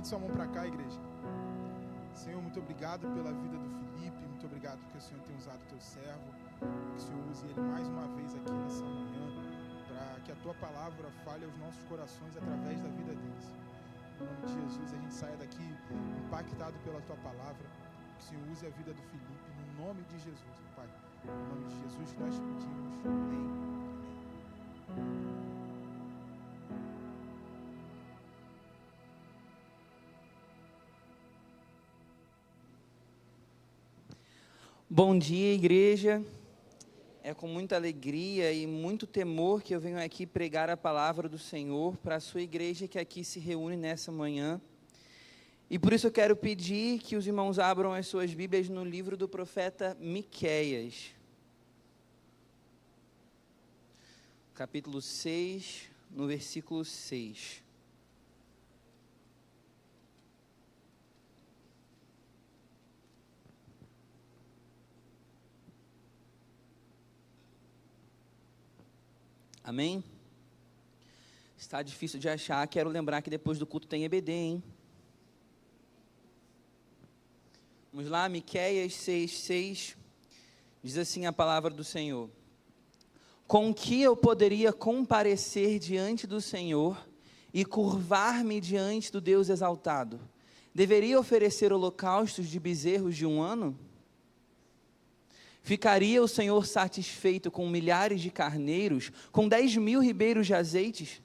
Estende sua mão para cá, igreja. Senhor, muito obrigado pela vida do Felipe, muito obrigado porque o Senhor tem usado o teu servo, que o Senhor use ele mais uma vez aqui nessa manhã, para que a tua palavra fale aos nossos corações através da vida deles. Em nome de Jesus, a gente saia daqui impactado pela tua palavra, que o Senhor use a vida do Felipe, no nome de Jesus, meu Pai. Em nome de Jesus que nós pedimos. Amém. Bom dia, igreja. É com muita alegria e muito temor que eu venho aqui pregar a palavra do Senhor para a sua igreja que aqui se reúne nessa manhã. E por isso eu quero pedir que os irmãos abram as suas Bíblias no livro do profeta Miqueias. Capítulo 6, no versículo 6. Amém? Está difícil de achar, quero lembrar que depois do culto tem EBD, hein? Vamos lá, Miqueias 6:6, diz assim a palavra do Senhor: com que eu poderia comparecer diante do Senhor e curvar-me diante do Deus exaltado? Deveria oferecer holocaustos de bezerros de um ano? Ficaria o Senhor satisfeito com milhares de carneiros, com 10.000 ribeiros de azeites?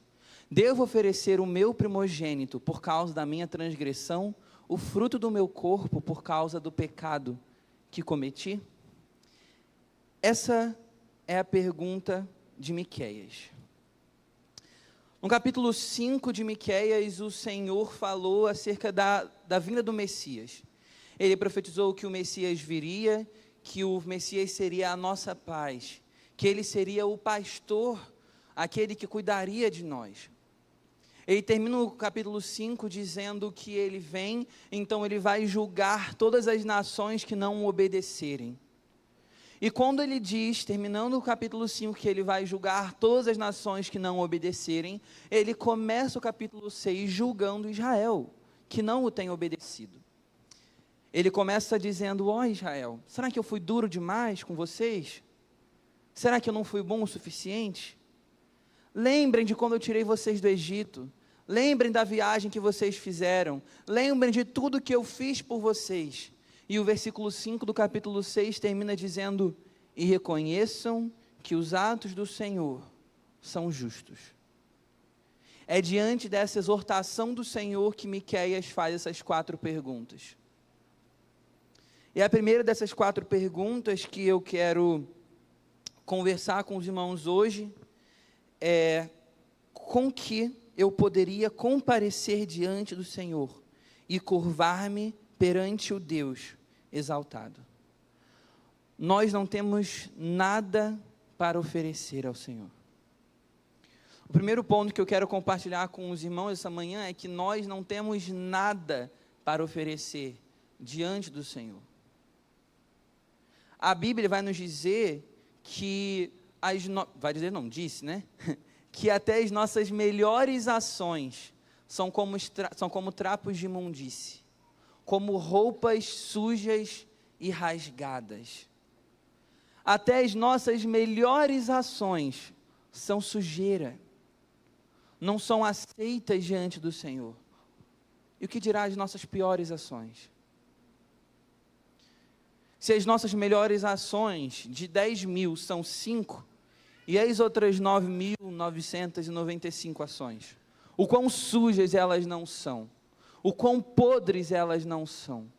Devo oferecer o meu primogênito por causa da minha transgressão, o fruto do meu corpo por causa do pecado que cometi? Essa é a pergunta de Miqueias. No capítulo 5 de Miqueias, o Senhor falou acerca da vinda do Messias. Ele profetizou que o Messias viria, que o Messias seria a nossa paz, que ele seria o pastor, aquele que cuidaria de nós. Ele termina o capítulo 5 dizendo que ele vem, então ele vai julgar todas as nações que não o obedecerem. E quando ele diz, terminando o capítulo 5, que ele vai julgar todas as nações que não o obedecerem, ele começa o capítulo 6 julgando Israel, que não o tem obedecido. Ele começa dizendo: ó Israel, será que eu fui duro demais com vocês? Será que eu não fui bom o suficiente? Lembrem de quando eu tirei vocês do Egito. Lembrem da viagem que vocês fizeram. Lembrem de tudo que eu fiz por vocês. E o versículo 5 do capítulo 6 termina dizendo: e reconheçam que os atos do Senhor são justos. É diante dessa exortação do Senhor que Miqueias faz essas 4 perguntas. E a primeira dessas 4 perguntas que eu quero conversar com os irmãos hoje é: com que eu poderia comparecer diante do Senhor e curvar-me perante o Deus exaltado? Nós não temos nada para oferecer ao Senhor. O primeiro ponto que eu quero compartilhar com os irmãos essa manhã é que nós não temos nada para oferecer diante do Senhor. A Bíblia vai nos dizer que disse, né? Que até as nossas melhores ações são como trapos de imundície, como roupas sujas e rasgadas. Até as nossas melhores ações são sujeira, não são aceitas diante do Senhor. E o que dirá as nossas piores ações? Se as nossas melhores ações de 10.000 são 5, e as outras 9.995 ações, o quão sujas elas não são, o quão podres elas não são.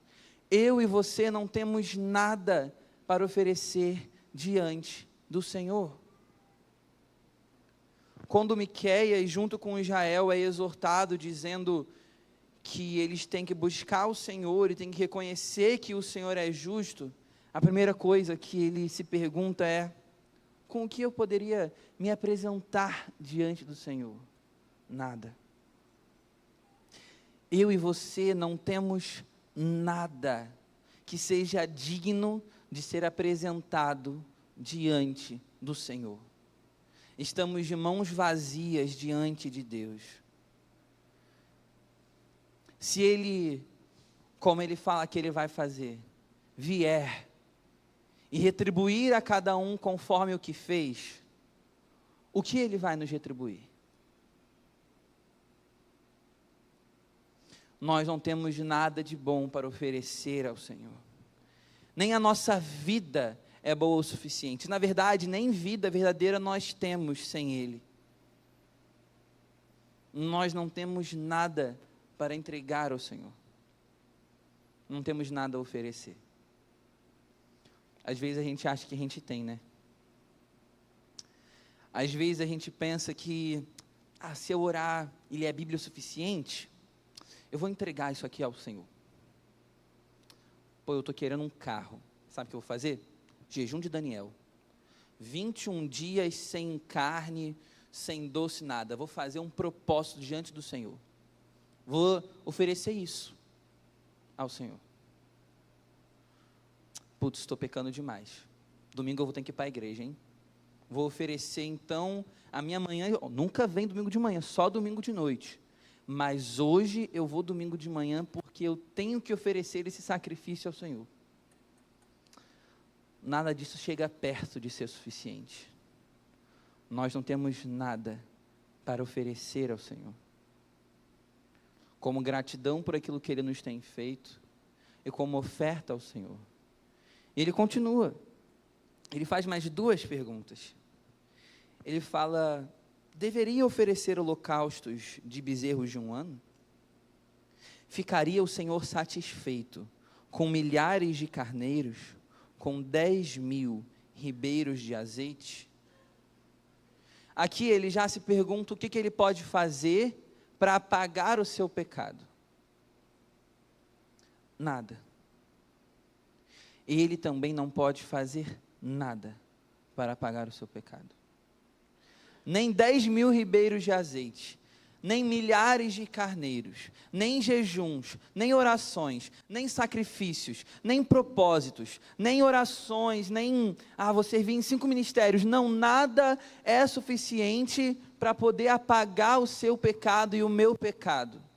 Eu e você não temos nada para oferecer diante do Senhor. Quando Miqueias, junto com Israel, é exortado dizendo que eles têm que buscar o Senhor e têm que reconhecer que o Senhor é justo, a primeira coisa que ele se pergunta é: com o que eu poderia me apresentar diante do Senhor? Nada. Eu e você não temos nada que seja digno de ser apresentado diante do Senhor. Estamos de mãos vazias diante de Deus. se ele, como ele fala que ele vai fazer, vier e retribuir a cada um conforme o que fez, o que ele vai nos retribuir? Nós não temos nada de bom para oferecer ao Senhor. Nem a nossa vida é boa o suficiente. Na verdade, nem vida verdadeira nós temos sem Ele. Nós não temos nada para entregar ao Senhor. Não temos nada a oferecer. Às vezes a gente acha que a gente tem, né? Às vezes a gente pensa que, se eu orar e ler a Bíblia o suficiente, eu vou entregar isso aqui ao Senhor. Pô, eu estou querendo um carro. Sabe o que eu vou fazer? Jejum de Daniel. 21 dias sem carne, sem doce, nada. Vou fazer um propósito diante do Senhor. Vou oferecer isso ao Senhor. Putz, estou pecando demais. Domingo eu vou ter que ir para a igreja, hein? Vou oferecer então a minha manhã. Nunca vem domingo de manhã, só domingo de noite. Mas hoje eu vou domingo de manhã porque eu tenho que oferecer esse sacrifício ao Senhor. Nada disso chega perto de ser suficiente. Nós não temos nada para oferecer ao Senhor. Como gratidão por aquilo que Ele nos tem feito e como oferta ao Senhor. E Ele continua. Ele faz mais 2 perguntas. Ele fala: deveria oferecer holocaustos de bezerros de 1 ano? Ficaria o Senhor satisfeito com milhares de carneiros, com 10.000 ribeiros de azeite? Aqui ele já se pergunta o que ele pode fazer para apagar o seu pecado. Nada. Ele também não pode fazer nada para apagar o seu pecado. Nem 10.000 ribeiros de azeite, nem milhares de carneiros, nem jejuns, nem orações, nem sacrifícios, nem propósitos, nem orações, nem, vou servir em 5 ministérios. Não, nada é suficiente para poder apagar o seu pecado e o meu pecado.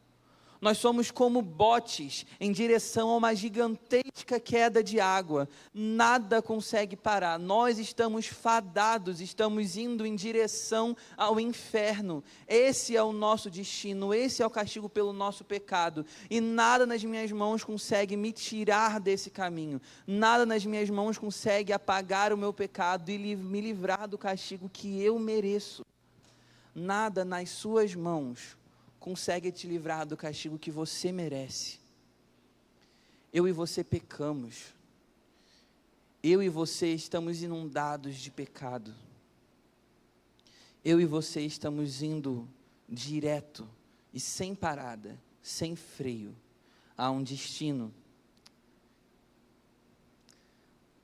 Nós somos como botes em direção a uma gigantesca queda de água. Nada consegue parar. Nós estamos fadados, estamos indo em direção ao inferno. Esse é o nosso destino, esse é o castigo pelo nosso pecado. E nada nas minhas mãos consegue me tirar desse caminho. Nada nas minhas mãos consegue apagar o meu pecado e me livrar do castigo que eu mereço. Nada nas suas mãos consegue te livrar do castigo que você merece. Eu e você pecamos. Eu e você estamos inundados de pecado. Eu e você estamos indo direto e sem parada, sem freio, a um destino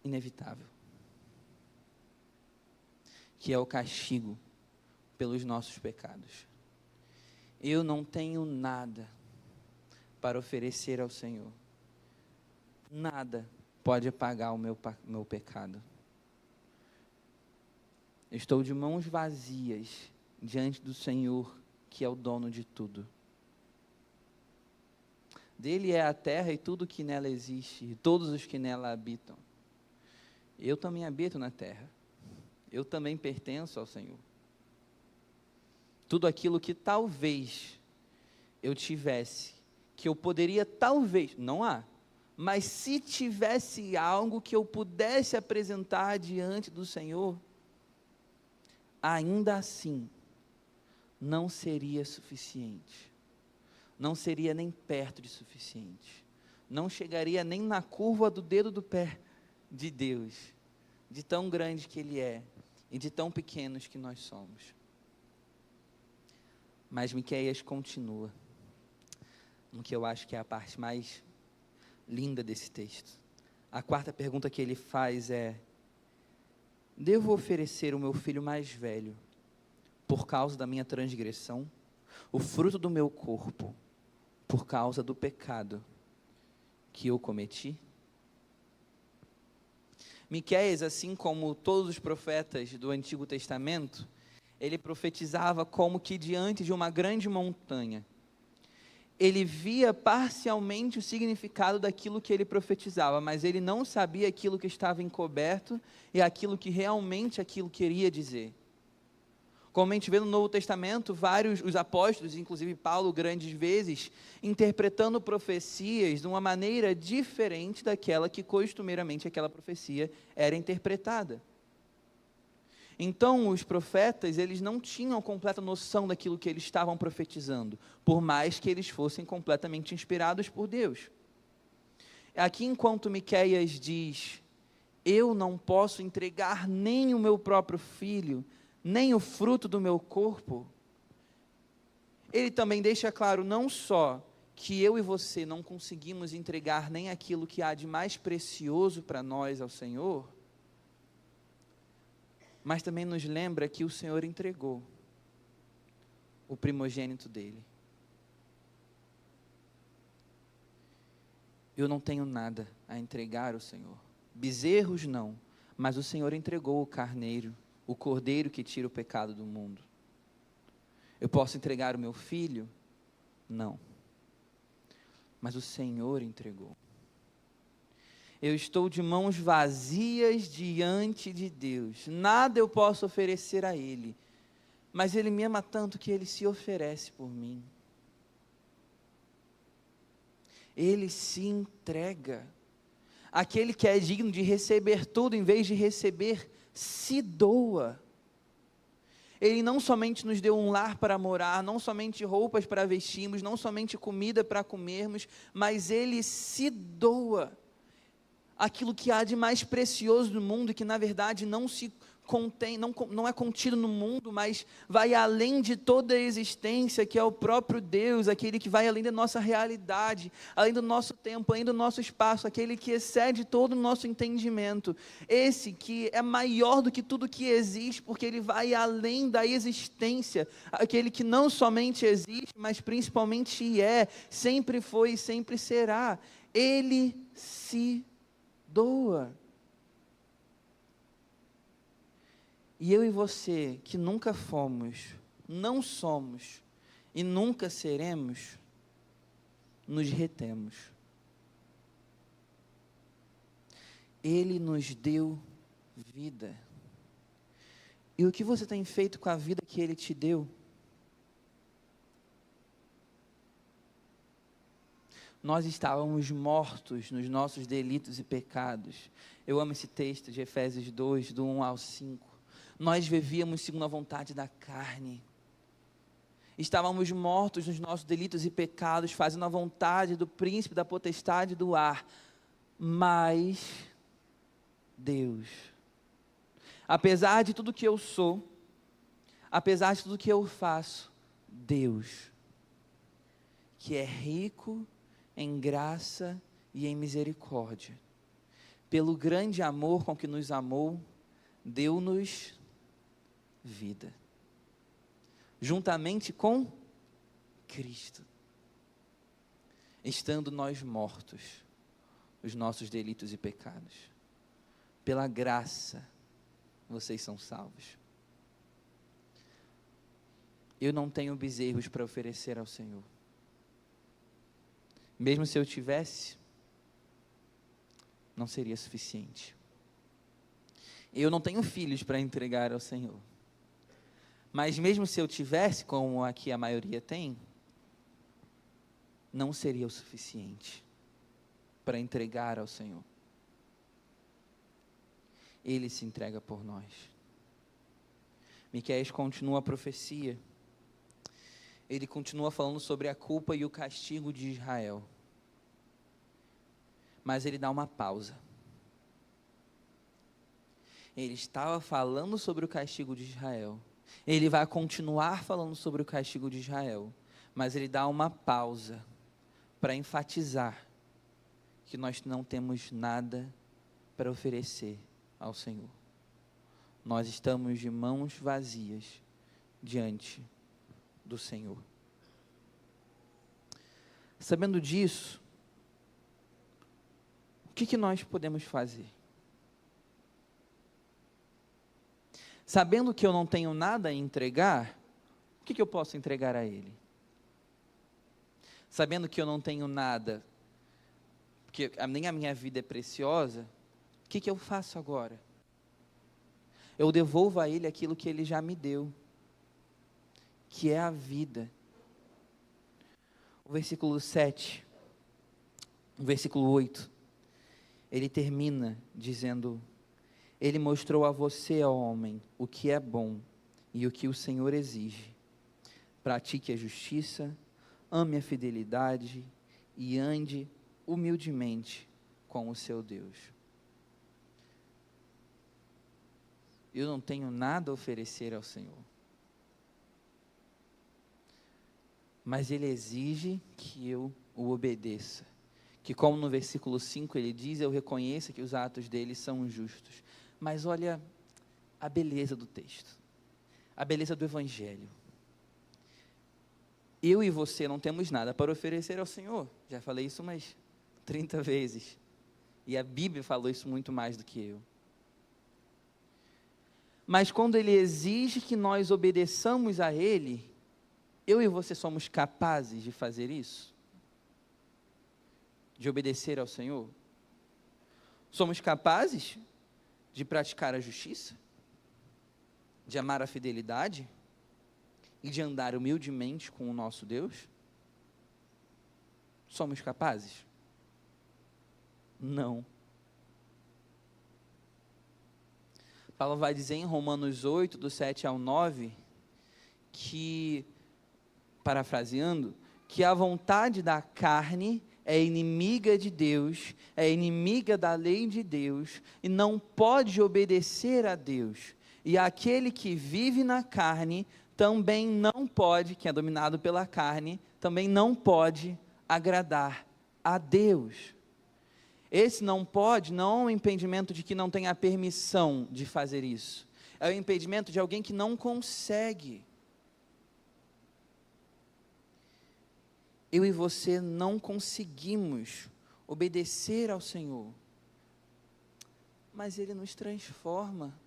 inevitável, que é o castigo pelos nossos pecados. Eu não tenho nada para oferecer ao Senhor. Nada pode apagar o meu pecado. Estou de mãos vazias diante do Senhor, que é o dono de tudo. Dele é a terra e tudo que nela existe, e todos os que nela habitam. Eu também habito na terra. Eu também pertenço ao Senhor. Tudo aquilo que talvez eu tivesse, que eu poderia talvez, não há, mas se tivesse algo que eu pudesse apresentar diante do Senhor, ainda assim, não seria suficiente, não seria nem perto de suficiente, não chegaria nem na curva do dedo do pé de Deus, de tão grande que Ele é, e de tão pequenos que nós somos. Mas Miqueias continua, no que eu acho que é a parte mais linda desse texto. A 4ª pergunta que ele faz é: devo oferecer o meu filho mais velho, por causa da minha transgressão, o fruto do meu corpo, por causa do pecado que eu cometi? Miqueias, assim como todos os profetas do Antigo Testamento, ele profetizava como que diante de uma grande montanha, ele via parcialmente o significado daquilo que ele profetizava, mas ele não sabia aquilo que estava encoberto e aquilo que realmente aquilo queria dizer. Como a gente vê no Novo Testamento, os apóstolos, inclusive Paulo, grandes vezes, interpretando profecias de uma maneira diferente daquela que costumeiramente aquela profecia era interpretada. Então, os profetas, eles não tinham completa noção daquilo que eles estavam profetizando, por mais que eles fossem completamente inspirados por Deus. Aqui, enquanto Miqueias diz, eu não posso entregar nem o meu próprio filho, nem o fruto do meu corpo, ele também deixa claro não só que eu e você não conseguimos entregar nem aquilo que há de mais precioso para nós ao Senhor, mas também nos lembra que o Senhor entregou o primogênito dele. Eu não tenho nada a entregar ao Senhor. Bezerros não, mas o Senhor entregou o carneiro, o cordeiro que tira o pecado do mundo. Eu posso entregar o meu filho? Não. Mas o Senhor entregou. Eu estou de mãos vazias diante de Deus. Nada eu posso oferecer a Ele. Mas Ele me ama tanto que Ele se oferece por mim. Ele se entrega. Aquele que é digno de receber tudo, em vez de receber, se doa. Ele não somente nos deu um lar para morar, não somente roupas para vestirmos, não somente comida para comermos, mas Ele se doa. Aquilo que há de mais precioso do mundo, que na verdade não se contém, não é contido no mundo, mas vai além de toda a existência, que é o próprio Deus, aquele que vai além da nossa realidade, além do nosso tempo, além do nosso espaço, aquele que excede todo o nosso entendimento, esse que é maior do que tudo que existe, porque ele vai além da existência, aquele que não somente existe, mas principalmente sempre foi e sempre será. Ele se doa. E eu e você, que nunca fomos, não somos e nunca seremos, nos retemos. Ele nos deu vida. E o que você tem feito com a vida que Ele te deu? Nós estávamos mortos nos nossos delitos e pecados. Eu amo esse texto de Efésios 2, do 1 ao 5. Nós vivíamos segundo a vontade da carne. Estávamos mortos nos nossos delitos e pecados, fazendo a vontade do príncipe da potestade do ar. Mas Deus, apesar de tudo que eu sou, apesar de tudo que eu faço, Deus, que é rico em graça e em misericórdia, pelo grande amor com que nos amou, deu-nos vida, juntamente com Cristo, estando nós mortos, os nossos delitos e pecados, pela graça, vocês são salvos. Eu não tenho bezerros para oferecer ao Senhor, mesmo se eu tivesse, não seria suficiente. Eu não tenho filhos para entregar ao Senhor, mas mesmo se eu tivesse, como aqui a maioria tem, não seria o suficiente para entregar ao Senhor. Ele se entrega por nós. Miqueias continua a profecia. Ele continua falando sobre a culpa e o castigo de Israel. Mas ele dá uma pausa. Ele estava falando sobre o castigo de Israel. Ele vai continuar falando sobre o castigo de Israel. Mas ele dá uma pausa para enfatizar que nós não temos nada para oferecer ao Senhor. Nós estamos de mãos vazias diante do Senhor. Sabendo disso, o que nós podemos fazer? Sabendo que eu não tenho nada a entregar, o que eu posso entregar a Ele? sabendo que eu não tenho nada, porque nem a minha vida é preciosa, o que eu faço agora? Eu devolvo a Ele aquilo que Ele já me deu, que é a vida. O versículo 7, o versículo 8, ele termina dizendo: Ele mostrou a você, ó homem, o que é bom e o que o Senhor exige. Pratique a justiça, ame a fidelidade e ande humildemente com o seu Deus. Eu não tenho nada a oferecer ao Senhor, mas Ele exige que eu o obedeça, que como no versículo 5 ele diz, eu reconheça que os atos dele são justos. Mas olha a beleza do texto, a beleza do Evangelho. Eu e você não temos nada para oferecer ao Senhor, já falei isso umas 30 vezes, e a Bíblia falou isso muito mais do que eu. Mas quando Ele exige que nós obedeçamos a Ele, eu e você somos capazes de fazer isso? De obedecer ao Senhor? Somos capazes de praticar a justiça? De amar a fidelidade? E de andar humildemente com o nosso Deus? Somos capazes? Não. Paulo vai dizer em Romanos 8, do 7 ao 9, que, parafraseando, que a vontade da carne é inimiga de Deus, é inimiga da lei de Deus, e não pode obedecer a Deus. E aquele que vive na carne, também não pode, que é dominado pela carne, também não pode agradar a Deus. Esse não pode, não é um impedimento de que não tem a permissão de fazer isso. É o impedimento de alguém que não consegue. Eu e você não conseguimos obedecer ao Senhor, mas Ele nos transforma,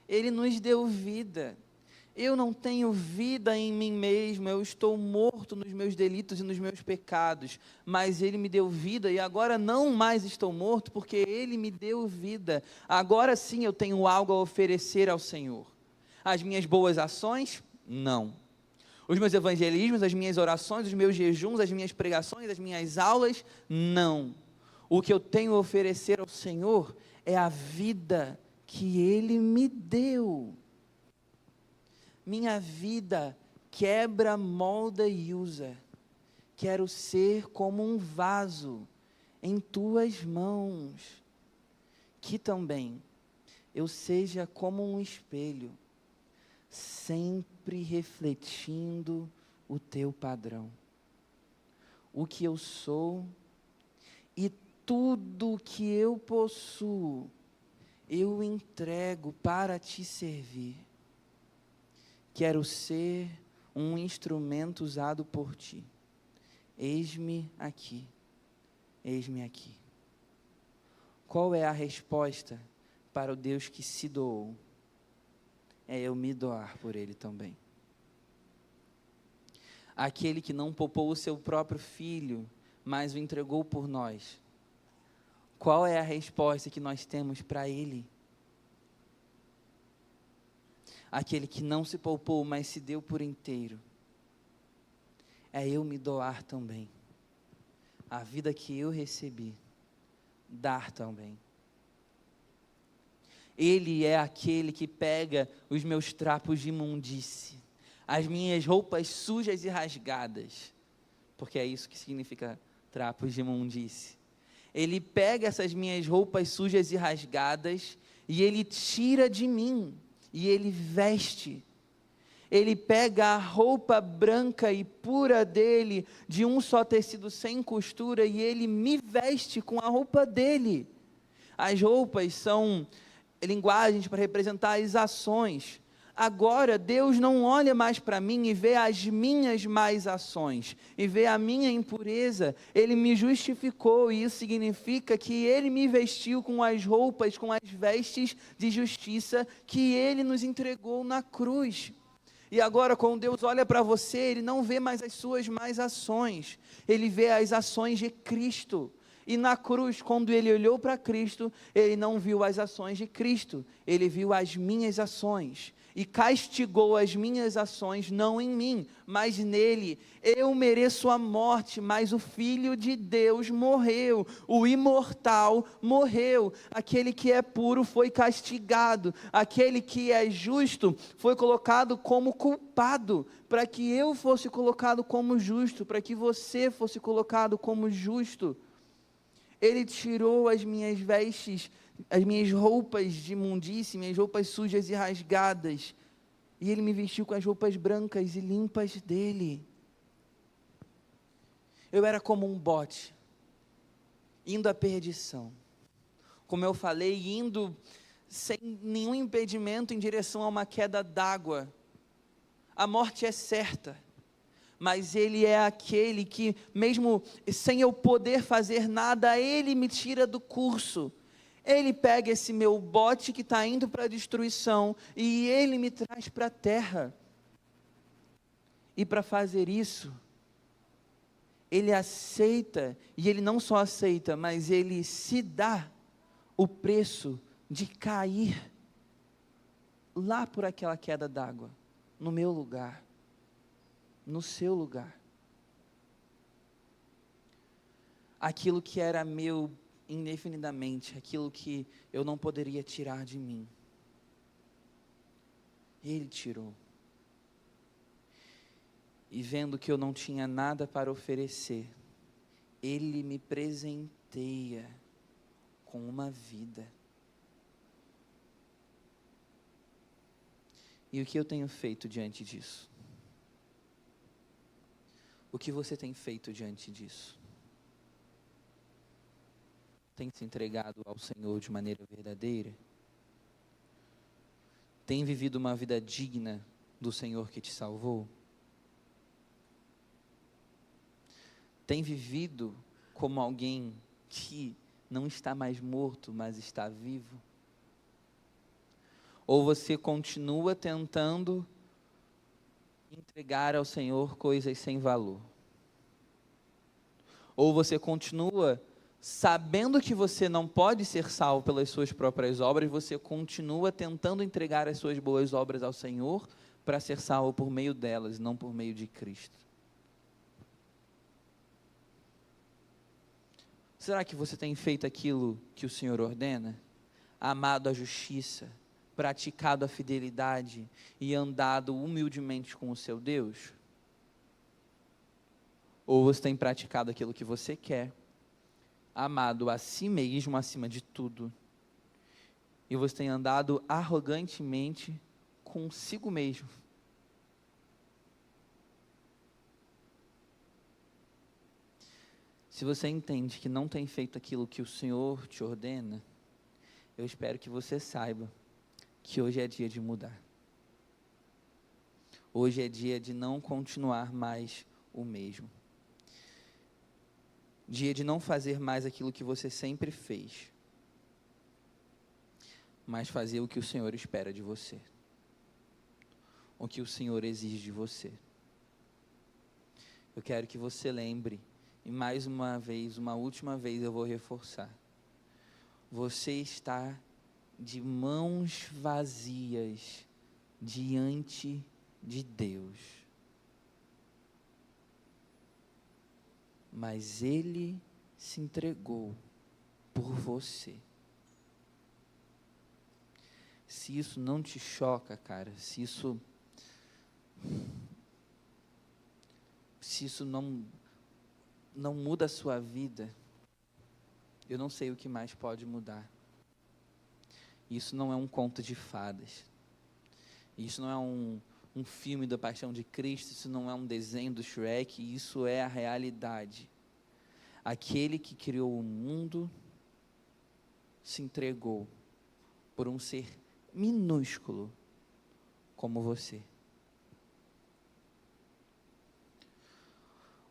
Ele nos deu vida. Eu não tenho vida em mim mesmo, eu estou morto nos meus delitos e nos meus pecados, mas Ele me deu vida e agora não mais estou morto porque Ele me deu vida. Agora sim eu tenho algo a oferecer ao Senhor. As minhas boas ações? Não. Os meus evangelismos, as minhas orações, os meus jejuns, as minhas pregações, as minhas aulas? Não. O que eu tenho a oferecer ao Senhor é a vida que Ele me deu. Minha vida quebra, molda e usa. Quero ser como um vaso em tuas mãos. Que também eu seja como um espelho, sempre refletindo o teu padrão. O que eu sou e tudo que eu possuo, eu entrego para te servir. Quero ser um instrumento usado por ti. Eis-me aqui, eis-me aqui. Qual é a resposta para o Deus que se doou? É eu me doar por Ele também. Aquele que não poupou o seu próprio filho, mas o entregou por nós. Qual é a resposta que nós temos para Ele? Aquele que não se poupou, mas se deu por inteiro. É eu me doar também. A vida que eu recebi, dar também. Ele é aquele que pega os meus trapos de imundície, as minhas roupas sujas e rasgadas, porque é isso que significa trapos de imundície. Ele pega essas minhas roupas sujas e rasgadas e Ele tira de mim. E Ele veste, Ele pega a roupa branca e pura dele, de um só tecido sem costura, e Ele me veste com a roupa dele. As roupas são linguagens para representar as ações. Agora Deus não olha mais para mim e vê as minhas más ações, e vê a minha impureza. Ele me justificou, e isso significa que Ele me vestiu com as roupas, com as vestes de justiça que Ele nos entregou na cruz. E agora, quando Deus olha para você, Ele não vê mais as suas más ações, Ele vê as ações de Cristo. E na cruz, quando Ele olhou para Cristo, Ele não viu as ações de Cristo, Ele viu as minhas ações. E castigou as minhas ações, não em mim, mas nele. Eu mereço a morte, mas o Filho de Deus morreu, o imortal morreu, aquele que é puro foi castigado, aquele que é justo foi colocado como culpado, para que eu fosse colocado como justo, para que você fosse colocado como justo. Ele tirou as minhas vestes, as minhas roupas de imundície, minhas roupas sujas e rasgadas, e Ele me vestiu com as roupas brancas e limpas dEle. Eu era como um bote, indo à perdição, como eu falei, indo sem nenhum impedimento em direção a uma queda d'água. A morte é certa, mas Ele é aquele que, mesmo sem eu poder fazer nada, Ele me tira do curso. Ele pega esse meu bote que está indo para a destruição e Ele me traz para a terra. E para fazer isso, Ele aceita, e Ele não só aceita, mas Ele se dá o preço de cair lá por aquela queda d'água, no meu lugar, no seu lugar. Aquilo que era meu indefinidamente, aquilo que eu não poderia tirar de mim, Ele tirou. E vendo que eu não tinha nada para oferecer, Ele me presenteia com uma vida. E o que eu tenho feito diante disso? O que você tem feito diante disso? Tem se entregado ao Senhor de maneira verdadeira? Tem vivido uma vida digna do Senhor que te salvou? Tem vivido como alguém que não está mais morto, mas está vivo? Ou você continua tentando entregar ao Senhor coisas sem valor? Ou você continua sabendo que você não pode ser salvo pelas suas próprias obras, você continua tentando entregar as suas boas obras ao Senhor para ser salvo por meio delas, não por meio de Cristo? Será que você tem feito aquilo que o Senhor ordena? Amado a justiça, praticado a fidelidade e andado humildemente com o seu Deus? Ou você tem praticado aquilo que você quer, amado a si mesmo acima de tudo, e você tem andado arrogantemente consigo mesmo? Se você entende que não tem feito aquilo que o Senhor te ordena, eu espero que você saiba que hoje é dia de mudar. Hoje é dia de não continuar mais o mesmo. Dia de não fazer mais aquilo que você sempre fez, mas fazer o que o Senhor espera de você, o que o Senhor exige de você. Eu quero que você lembre, e mais uma vez, uma última vez eu vou reforçar: você está de mãos vazias diante de Deus, mas Ele se entregou por você. Se isso não te choca, cara, se isso não muda a sua vida, eu não sei o que mais pode mudar. Isso não é um conto de fadas, isso não é um filme da Paixão de Cristo, isso não é um desenho do Shrek, isso é a realidade. Aquele que criou o mundo se entregou por um ser minúsculo como você.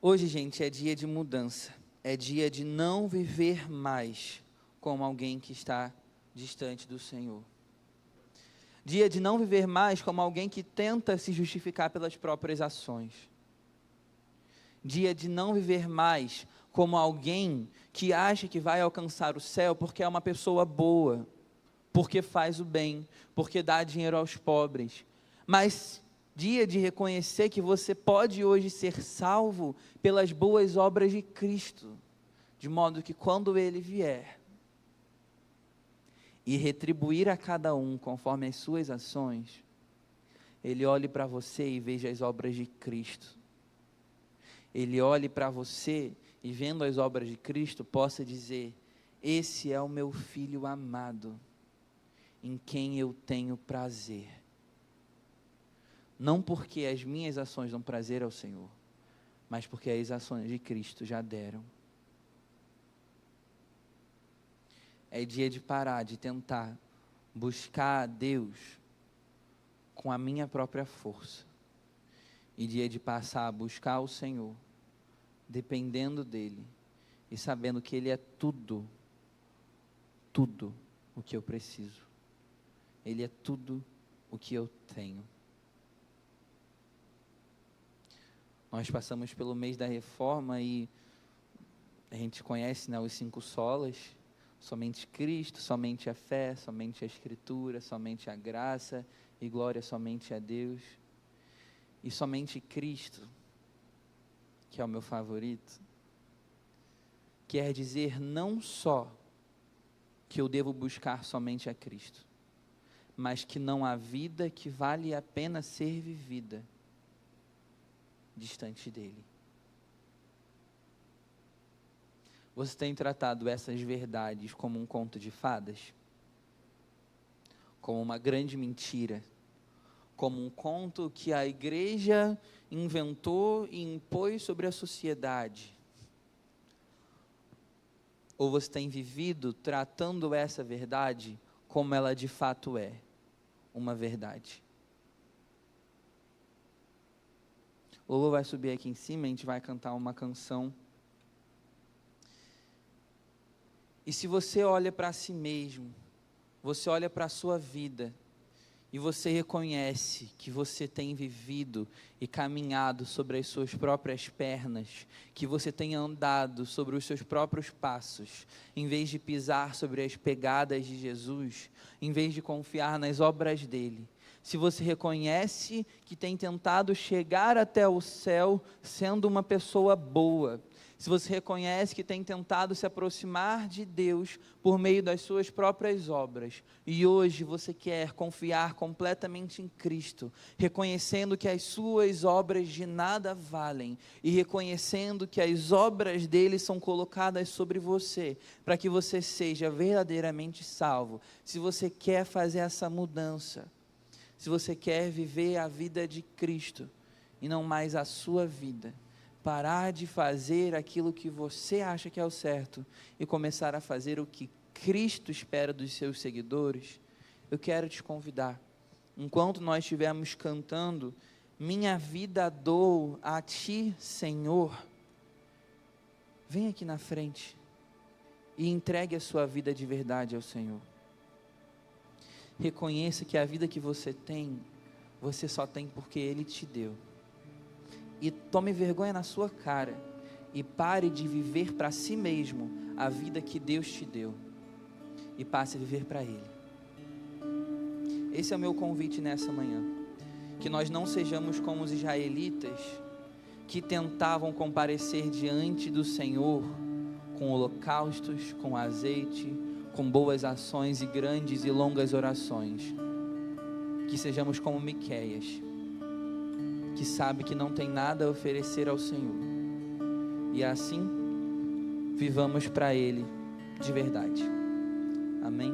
Hoje, gente, é dia de mudança, é dia de não viver mais como alguém que está distante do Senhor. Dia de não viver mais como alguém que tenta se justificar pelas próprias ações. Dia de não viver mais como alguém que acha que vai alcançar o céu porque é uma pessoa boa, porque faz o bem, porque dá dinheiro aos pobres. Mas dia de reconhecer que você pode hoje ser salvo pelas boas obras de Cristo, de modo que quando Ele vier e retribuir a cada um conforme as suas ações, Ele olhe para você e veja as obras de Cristo. Ele olhe para você e vendo as obras de Cristo, possa dizer: esse é o meu filho amado, em quem eu tenho prazer. Não porque as minhas ações dão prazer ao Senhor, mas porque as ações de Cristo já deram. É dia de parar de tentar buscar a Deus com a minha própria força, e dia de passar a buscar o Senhor, dependendo dEle, e sabendo que Ele é tudo o que eu preciso. Ele é tudo o que eu tenho. Nós passamos pelo mês da reforma e a gente conhece, né, os 5 solas: somente Cristo, somente a fé, somente a Escritura, somente a graça e glória somente a Deus. E somente Cristo, que é o meu favorito, quer dizer não só que eu devo buscar somente a Cristo, mas que não há vida que vale a pena ser vivida distante dele. Você tem tratado essas verdades como um conto de fadas? Como uma grande mentira? Como um conto que a igreja inventou e impôs sobre a sociedade? Ou você tem vivido tratando essa verdade como ela de fato é, uma verdade? O Lulu vai subir aqui em cima, a gente vai cantar uma canção. E se você olha para si mesmo, você olha para a sua vida, e você reconhece que você tem vivido e caminhado sobre as suas próprias pernas, que você tem andado sobre os seus próprios passos, em vez de pisar sobre as pegadas de Jesus, em vez de confiar nas obras dele, se você reconhece que tem tentado chegar até o céu sendo uma pessoa boa, se você reconhece que tem tentado se aproximar de Deus por meio das suas próprias obras, e hoje você quer confiar completamente em Cristo, reconhecendo que as suas obras de nada valem, e reconhecendo que as obras dele são colocadas sobre você, para que você seja verdadeiramente salvo, se você quer fazer essa mudança, se você quer viver a vida de Cristo, e não mais a sua vida, parar de fazer aquilo que você acha que é o certo, e começar a fazer o que Cristo espera dos seus seguidores, eu quero te convidar, enquanto nós estivermos cantando, minha vida dou a ti, Senhor, vem aqui na frente, e entregue a sua vida de verdade ao Senhor. Reconheça que a vida que você só tem porque Ele te deu. E tome vergonha na sua cara e pare de viver para si mesmo a vida que Deus te deu, e passe a viver para Ele. Esse é o meu convite nessa manhã, que nós não sejamos como os israelitas, que tentavam comparecer diante do Senhor com holocaustos, com azeite, com boas ações e grandes e longas orações. Que sejamos como Miqueias, que sabe que não tem nada a oferecer ao Senhor, e assim vivamos para Ele de verdade. Amém?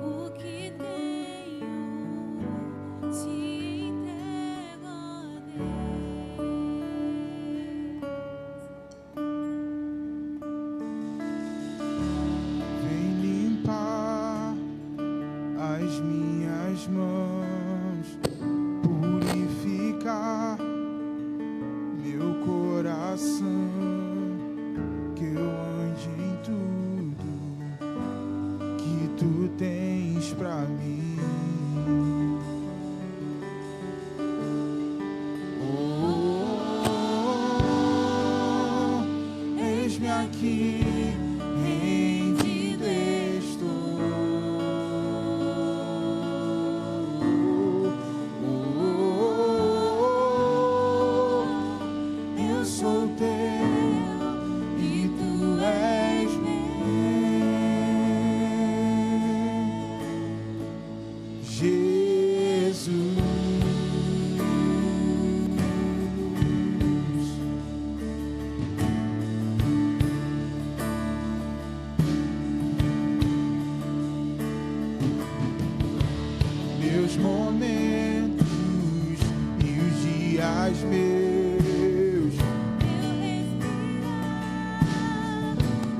O que tenho coração, que eu ande em tudo que tu tens pra mim. Oh, eis-me aqui, rendido estou. Eu sou teu e tu és meu, Jesus. Meus momentos e os dias meus, Meu respirar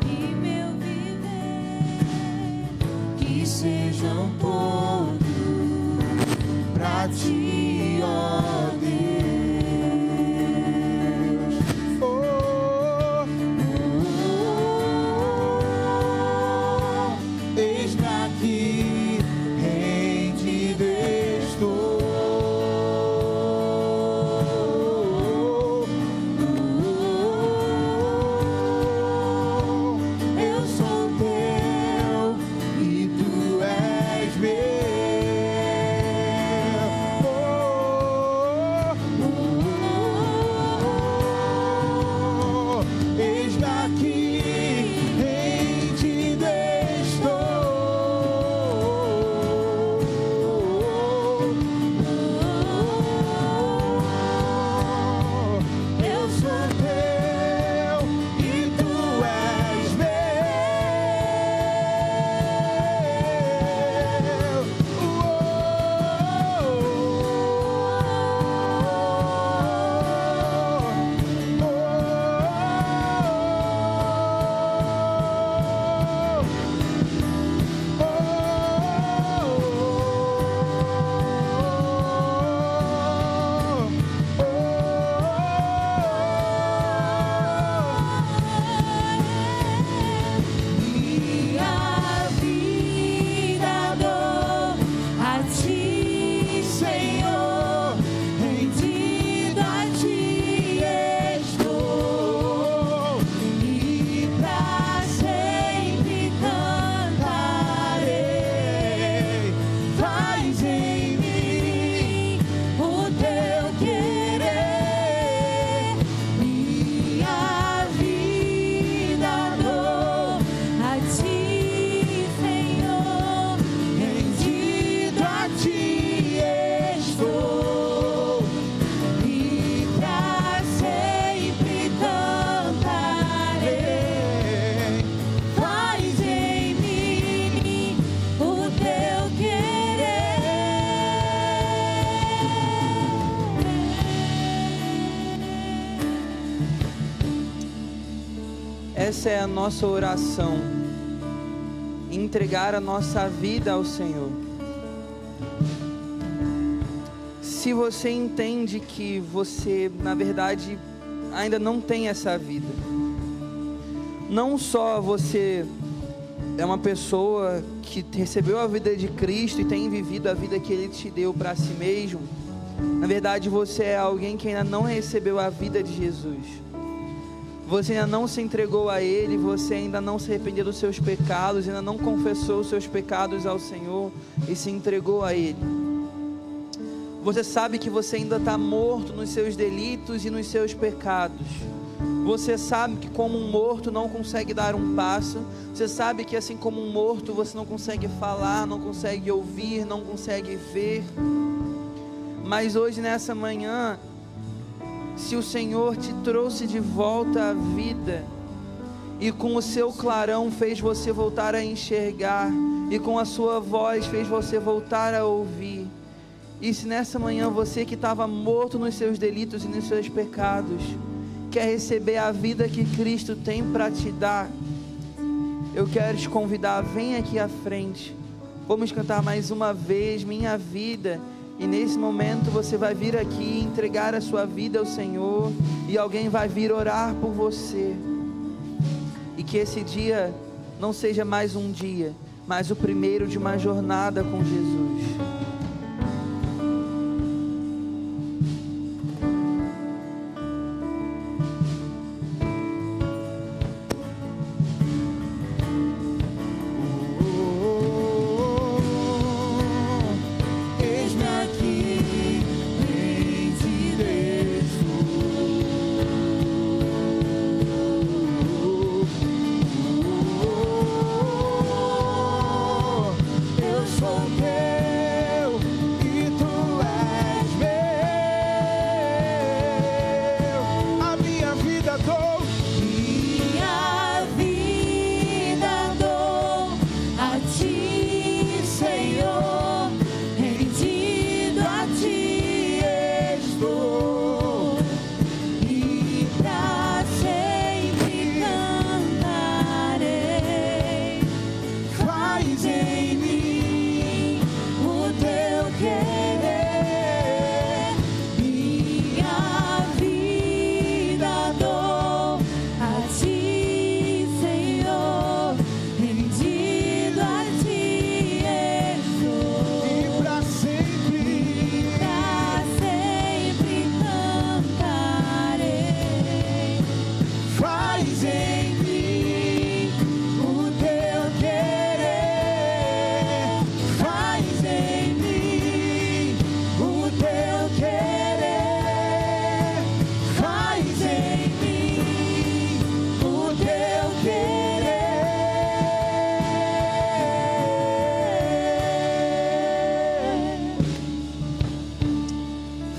e meu viver, que sejam todos pra ti, ó Deus. oh, eis-me aqui, rendido estou. Eu sou teu e tu és meu. Eis-me aqui, rendido estou. Eu sou teu e tu és Minha vida dou a ti, Senhor, rendido a ti estou, e pra sempre cantarei. Faz em mim o teu querer. Minha vida dou a ti, Senhor, rendido a ti estou, e pra sempre cantarei. Faz em mim o teu querer. Essa é a nossa oração. Entregar a nossa vida ao Senhor. Se você entende que você, na verdade, ainda não tem essa vida, não só você é uma pessoa que recebeu a vida de Cristo e tem vivido a vida que Ele te deu para si mesmo, na verdade você é alguém que ainda não recebeu a vida de Jesus. Você ainda não se entregou a Ele, você ainda não se arrependeu dos seus pecados, ainda não confessou os seus pecados ao Senhor e se entregou a Ele. Você sabe que você ainda está morto nos seus delitos e nos seus pecados. Você sabe que como um morto não consegue dar um passo. Você sabe que assim como um morto você não consegue falar, não consegue ouvir, não consegue ver. Mas hoje nessa manhã, se o Senhor te trouxe de volta à vida, e com o seu clarão fez você voltar a enxergar, e com a sua voz fez você voltar a ouvir, e se nessa manhã você que estava morto nos seus delitos e nos seus pecados, quer receber a vida que Cristo tem para te dar, eu quero te convidar, vem aqui à frente, vamos cantar mais uma vez, minha vida E nesse momento você vai vir aqui entregar a sua vida ao Senhor, e alguém vai vir orar por você. E que esse dia não seja mais um dia, mas o primeiro de uma jornada com Jesus.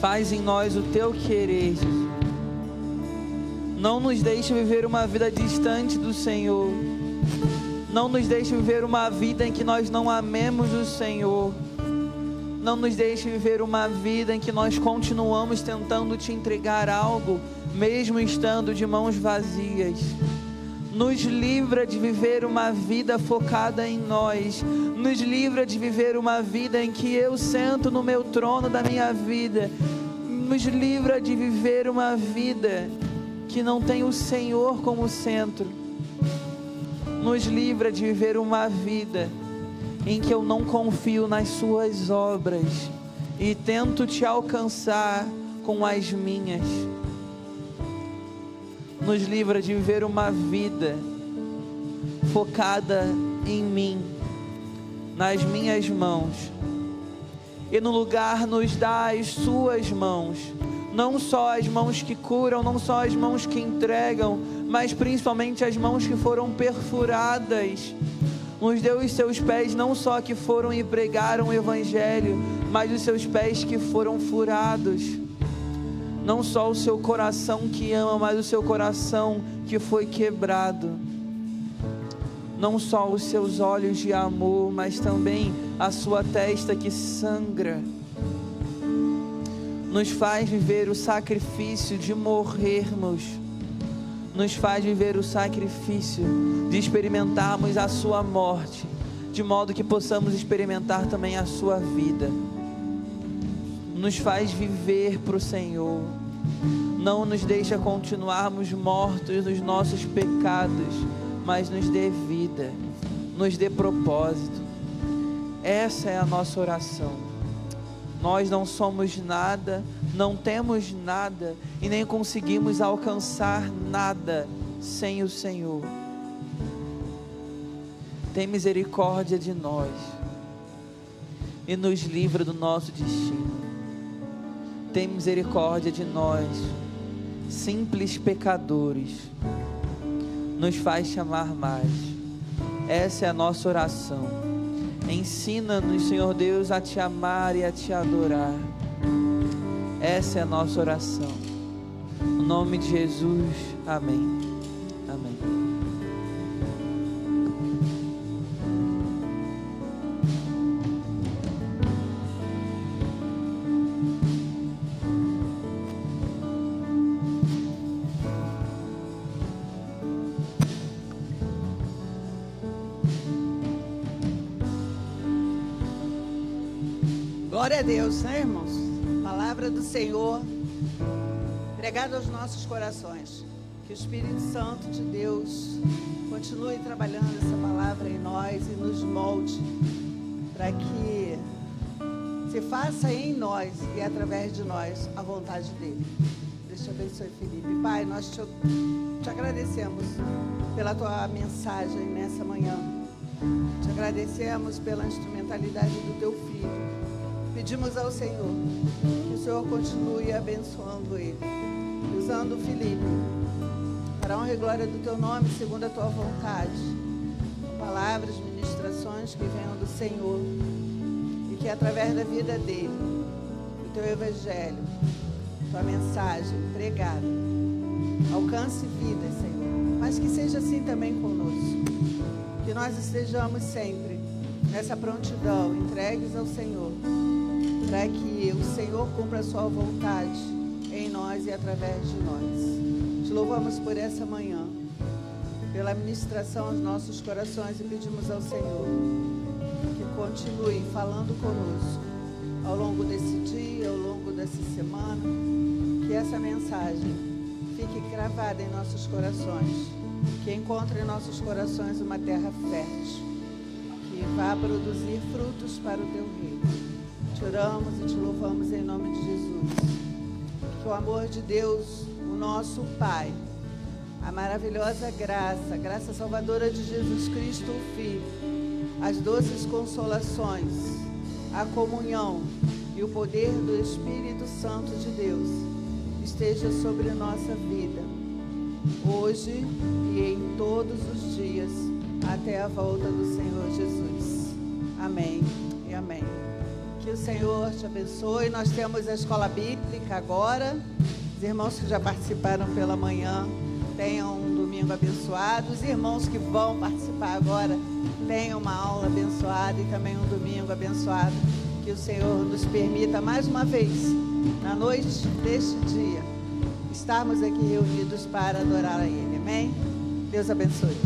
Faz em nós o teu querer, Jesus. Não nos deixe viver uma vida distante do Senhor. Não nos deixe viver uma vida em que nós não amemos o Senhor. Não nos deixe viver uma vida em que nós continuamos tentando te entregar algo, mesmo estando de mãos vazias. Nos livra de viver uma vida focada em nós. Nos livra de viver uma vida em que eu sento no meu trono da minha vida. Nos livra de viver uma vida que não tem o Senhor como centro. Nos livra de viver uma vida em que eu não confio nas suas obras e tento te alcançar com as minhas. Nos livra de viver uma vida focada em mim, nas minhas mãos, e no lugar nos dá as suas mãos, não só as mãos que curam, não só as mãos que entregam, mas principalmente as mãos que foram perfuradas. Nos deu os seus pés, não só que foram e pregaram o Evangelho, mas os seus pés que foram furados. Não só o seu coração que ama, mas o seu coração que foi quebrado. Não só os seus olhos de amor, mas também a sua testa que sangra. Nos faz viver o sacrifício de morrermos. Nos faz viver o sacrifício de experimentarmos a sua morte, de modo que possamos experimentar também a sua vida. Nos faz viver para o Senhor. Não nos deixa continuarmos mortos nos nossos pecados, mas nos dê vida, nos dê propósito. Essa é a nossa oração. Nós não somos nada, não temos nada e nem conseguimos alcançar nada sem o Senhor. Tem misericórdia de nós e nos livra do nosso destino. Tem misericórdia de nós, simples pecadores. Nos faz chamar mais. Essa é a nossa oração. Ensina-nos, Senhor Deus, a te amar e a te adorar. Essa é a nossa oração. No nome de Jesus, amém. Amém. Glória a Deus, né, irmãos? Palavra do Senhor pregada aos nossos corações. Que o Espírito Santo de Deus continue trabalhando essa palavra em nós e nos molde para que se faça em nós e através de nós a vontade dele. Deus te abençoe, Felipe. Pai, nós te agradecemos pela tua mensagem nessa manhã. Te agradecemos pela instrumentalidade do teu filho. Pedimos ao Senhor que o Senhor continue abençoando ele, usando o Felipe para a honra e glória do teu nome, segundo a tua vontade. Palavras, ministrações que venham do Senhor e que através da vida dele, do teu evangelho, tua mensagem pregada, alcance vidas, Senhor, mas que seja assim também conosco, que nós estejamos sempre nessa prontidão, entregues ao Senhor, para que o Senhor cumpra a sua vontade em nós e através de nós. Te louvamos por essa manhã, pela ministração aos nossos corações, e pedimos ao Senhor que continue falando conosco ao longo desse dia, ao longo dessa semana, que essa mensagem fique gravada em nossos corações, que encontre em nossos corações uma terra fértil, que vá produzir frutos para o teu reino. Te oramos e te louvamos em nome de Jesus. Que o amor de Deus, o nosso Pai, a maravilhosa graça salvadora de Jesus Cristo, o Filho, as doces consolações, a comunhão e o poder do Espírito Santo de Deus esteja sobre nossa vida, hoje e em todos os dias, até a volta do Senhor Jesus. Amém e amém. Que o Senhor te abençoe. Nós temos a escola bíblica agora. Os irmãos que já participaram pela manhã tenham um domingo abençoado. Os irmãos que vão participar agora tenham uma aula abençoada e também um domingo abençoado. Que o Senhor nos permita mais uma vez, na noite deste dia, estarmos aqui reunidos para adorar a Ele. Amém? Deus abençoe.